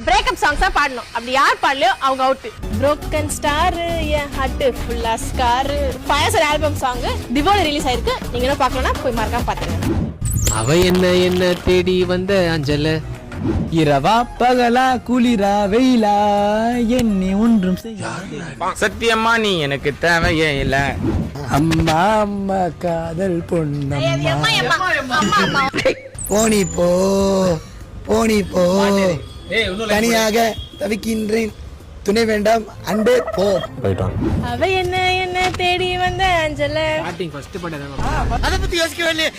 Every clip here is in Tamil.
பிரேக்கப் சாங்ஸா பாடணும். அப்படி யார் பாடலையோ அவங்க அவுட். broken star என் ஹார்ட் ஃபுல்லா scar fire album song Diwali release ஆயிருக்கு. நீங்க என்ன பார்க்கலனா போய் மறக்காம பாத்துருங்க. அவ என்ன தேடி வந்த அஞ்சல இரவா பகலா குளிரா வெயிலா என்னை ஒன்றும் சத்தியமா நீ எனக்கு தேவையே இல்ல. அம்மா அம்மா காதல் பொண்ணம்மா போனி போ போனி போ தனியாக தவிக்கின்றேன் துணை வேண்டாம் அன்பே போ. அவ என்ன தேடி வந்த அஞ்சல ஸ்டார்டிங் ஃபர்ஸ்ட் படம் அத பத்தி யோசிக்கவே இல்லையே.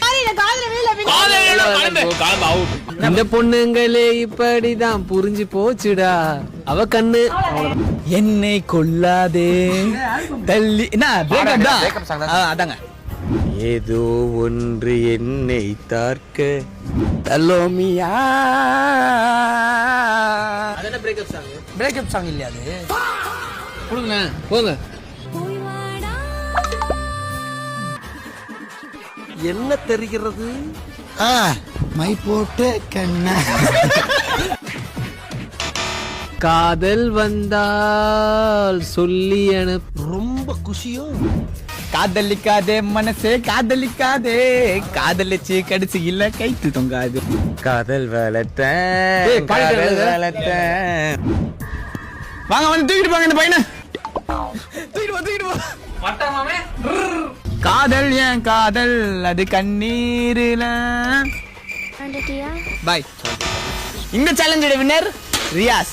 இந்த பொண்ணுங்களே இப்படிதான் புரிஞ்சு போச்சுடா அவ கண்ணு. என்னை கொல்லாதே தள்ளி என்ன பிரேக்கப் தான் அதாங்க. ஏதோ ஒன்று என்னை தார்க்க தலோமியா அதென்ன பிரேக்கப் சாங்? பிரேக்கப் சாங் இல்லையா அது? கொடுங்க போங்க. என்ன தெரிகிறது? மை போட்டு கண்ணா காதல் வந்தால் சொல்லி அனுப்பு. ரொம்ப குஷியோ. காதலிக்காதே மனசே காதலிக்காதே காதலிச்சு கடிச்சு இல்ல கைத்து தொங்காது. காதல் வளர்த்த ஏய், பாடிட்டு காதல் இருங்க. வளர்த்த. வாங்க வந்து தூக்கிட்டு போங்க இந்த பையனை. தூக்கிட்டு போ. காதல் ஏன் காதல் அது கண்ணீரில. பாய். இந்த சேலஞ்சோட வின்னர் ரியாஸ்.